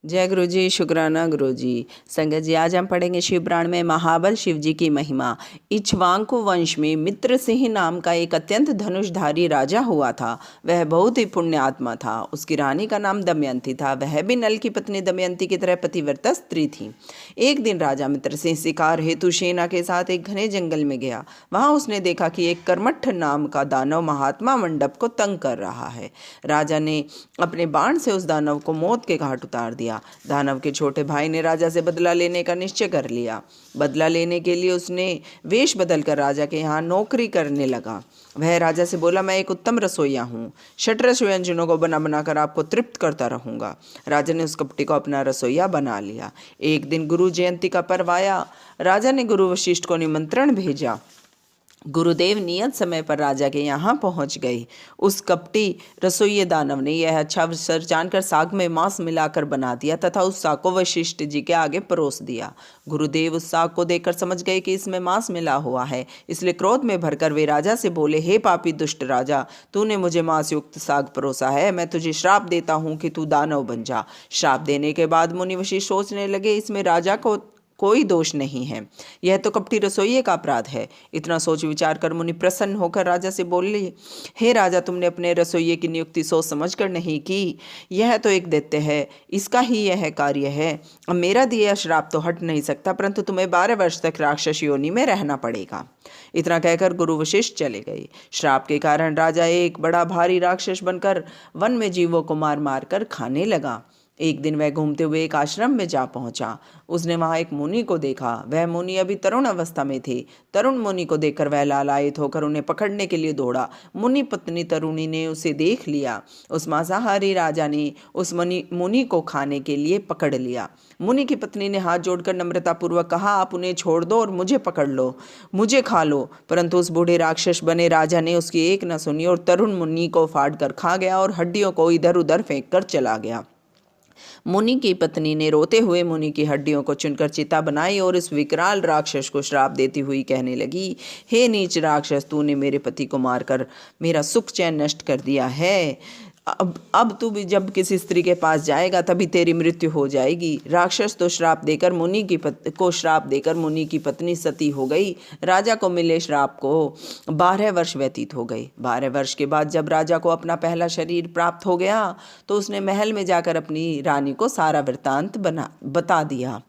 जय गुरु जी, शुक्राना गुरु जी। संगत जी, आज हम पढ़ेंगे शिव पुराण में महाबल शिव जी की महिमा। इक्ष्वाकु वंश में मित्र सिंह नाम का एक अत्यंत धनुषधारी राजा हुआ था। वह बहुत ही पुण्य आत्मा था। उसकी रानी का नाम दमयंती था। वह भी नल की पत्नी दमयंती की तरह पतिव्रता स्त्री थी। एक दिन राजा मित्र सिंह शिकार हेतु सेना के साथ एक घने जंगल में गया। वहां उसने देखा कि एक कर्मठ नाम का दानव महात्मा मंडप को तंग कर रहा है। राजा ने अपने बाण से उस दानव को मौत के घाट उतार दिया। दानव के छोटे भाई ने राजा से बदला लेने का निश्चय कर लिया। बदला लेने के लिए उसने वेश बदलकर राजा के यहाँ नौकरी करने लगा। वह राजा से बोला, मैं एक उत्तम रसोइया हूँ। षड्रस व्यंजनों को बना बनाकर आपको तृप्त करता रहूँगा। राजा ने उस कपटी को अपना रसोइया बना लिया। एक दिन गुरु जयंती का पर्व आया। राजा ने गुरु वशिष्ठ को निमंत्रण भेजा। गुरुदेव नियत समय पर राजा के यहाँ पहुँच गए। उस कपटी रसोइये दानव ने यह अच्छा अवसर जानकर साग में मांस मिलाकर बना दिया तथा उस साग को वशिष्ठ जी के आगे परोस दिया। गुरुदेव उस साग को देखकर समझ गए कि इसमें मांस मिला हुआ है, इसलिए क्रोध में भरकर वे राजा से बोले, हे पापी दुष्ट राजा, तूने मुझे मांस युक्त साग परोसा है। मैं तुझे श्राप देता हूँ कि तू दानव बन जा। श्राप देने के बाद मुनि वशिष्ठ सोचने लगे, इसमें राजा को कोई दोष नहीं है, यह तो कपटी रसोइये का अपराध है। इतना सोच विचार कर मुनि प्रसन्न होकर राजा से बोले, हे राजा, तुमने अपने रसोइये की नियुक्ति सोच समझकर नहीं की। यह तो एक दैत्य है, इसका ही यह कार्य है। अब मेरा दिया श्राप तो हट नहीं सकता, परंतु तुम्हें 12 वर्ष तक राक्षस योनि में रहना पड़ेगा। इतना कहकर गुरु वशिष्ठ चले गए। श्राप के कारण राजा एक बड़ा भारी राक्षस बनकर वन में जीवों को मार मार कर खाने लगा। एक दिन वह घूमते हुए एक आश्रम में जा पहुंचा। उसने वहां एक मुनि को देखा। वह मुनि अभी तरुण अवस्था में थे। तरुण मुनि को देखकर वह लालायित होकर उन्हें पकड़ने के लिए दौड़ा। मुनि पत्नी तरुणी ने उसे देख लिया। उस मांसाहारी राजा ने उस मुनि को खाने के लिए पकड़ लिया। मुनि की पत्नी ने हाथ जोड़कर नम्रतापूर्वक कहा, आप उन्हें छोड़ दो और मुझे पकड़ लो, मुझे खा लो। परंतु उस बूढ़े राक्षस बने राजा ने उसकी एक न सुनी और तरुण मुनि को फाड़ कर खा गया और हड्डियों को इधर उधर फेंक कर चला गया। मुनि की पत्नी ने रोते हुए मुनि की हड्डियों को चुनकर चिता बनाई और इस विकराल राक्षस को श्राप देती हुई कहने लगी, हे नीच राक्षस, तूने मेरे पति को मारकर मेरा सुख चैन नष्ट कर दिया है। अब तू भी जब किसी स्त्री के पास जाएगा तभी तेरी मृत्यु हो जाएगी। राक्षस तो श्राप देकर मुनि की पत्नी सती हो गई। राजा को मिले श्राप को 12 वर्ष व्यतीत हो गए। 12 वर्ष के बाद जब राजा को अपना पहला शरीर प्राप्त हो गया तो उसने महल में जाकर अपनी रानी को सारा वृत्तांत बता दिया।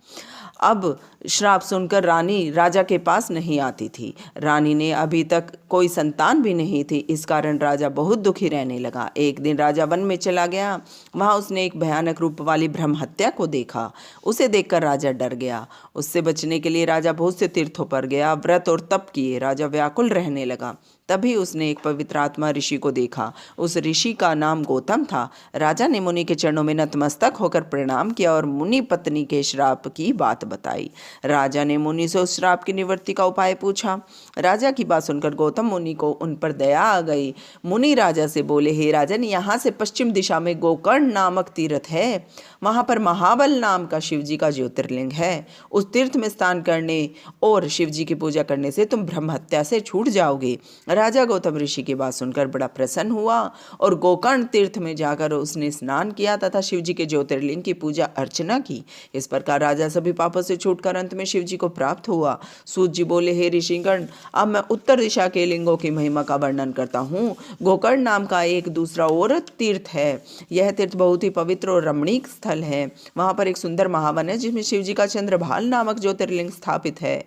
अब श्राप सुनकर रानी राजा के पास नहीं आती थी। रानी ने अभी तक कोई संतान भी नहीं थी। इस कारण राजा बहुत दुखी रहने लगा। एक दिन राजा वन में चला गया। वहां उसने एक भयानक रूप वाली ब्रह्म हत्या को देखा। उसे देखकर राजा डर गया। उससे बचने के लिए राजा बहुत से तीर्थों पर गया, व्रत और तप किए। राजा व्याकुल रहने लगा। तभी उसने एक पवित्र आत्मा ऋषि को देखा। उस ऋषि का नाम गौतम था। राजा ने मुनि के चरणों में नतमस्तक होकर प्रणाम किया और मुनि पत्नी के श्राप की बात बताई। राजा ने मुनि से उस श्राप की निवृत्ति का उपाय पूछा। राजा की बात सुनकर गौतम मुनि को उन पर दया आ गई। मुनि राजा से बोले, हे राजन, यहाँ से पश्चिम दिशा में गोकर्ण नामक तीर्थ है। वहाँ पर महाबल नाम का शिव जी का ज्योतिर्लिंग है। उस तीर्थ में स्नान करने और शिव जी की पूजा करने से तुम ब्रह्म हत्या से छूट जाओगे। राजा गौतम ऋषि की बात सुनकर बड़ा प्रसन्न हुआ और गोकर्ण तीर्थ में जाकर उसने स्नान किया तथा शिव जी के ज्योतिर्लिंग की पूजा अर्चना की। इस प्रकार राजा सभी पापों से छूटकर अंत में शिव जी को प्राप्त हुआ। सूत जी बोले, हे ऋषिगण, अब मैं उत्तर दिशा के लिंगों की महिमा का वर्णन करता हूँ। गोकर्ण नाम का एक दूसरा और तीर्थ है। यह तीर्थ बहुत ही पवित्र और रमणीक स्थल है। वहाँ पर एक सुंदर महावन है जिसमें शिव जी का चंद्रभाल नामक ज्योतिर्लिंग स्थापित है।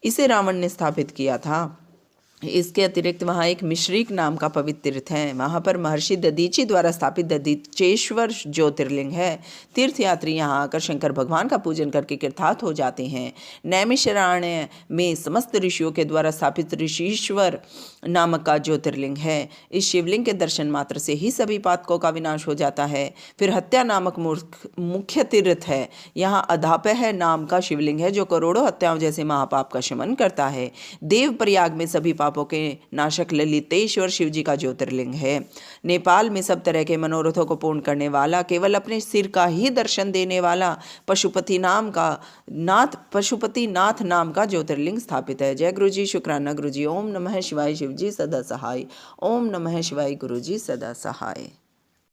इसे रावण ने स्थापित किया था। इसके अतिरिक्त वहाँ एक मिश्रिक नाम का पवित्र तीर्थ है। वहाँ पर महर्षि दधीची द्वारा स्थापित दधीचेश्वर ज्योतिर्लिंग है। तीर्थयात्री यहाँ आकर शंकर भगवान का पूजन करके कृतार्थ हो जाते हैं। नैमिषारण्य में समस्त ऋषियों के द्वारा स्थापित ऋषीश्वर नामक का ज्योतिर्लिंग है। इस शिवलिंग के दर्शन मात्र से ही सभी पातकों का विनाश हो जाता है। फिर हत्या नामक मुख्य तीर्थ है। यहाँ अधापय नाम का शिवलिंग है जो करोड़ों हत्याओं जैसे महापाप का शमन करता है। देव प्रयाग में सभी पापों के नाशक ललितेश्वर शिव जी का ज्योतिर्लिंग है। नेपाल में सब तरह के मनोरथों को पूर्ण करने वाला, केवल अपने सिर का ही दर्शन देने वाला पशुपति नाथ नाम का ज्योतिर्लिंग स्थापित है। जय गुरु जी, शुक्राना गुरु जी। ओम नमः शिवाय। शिव जी सदा सहाय। ओम नमः शिवाय। गुरु जी सदा सहाय।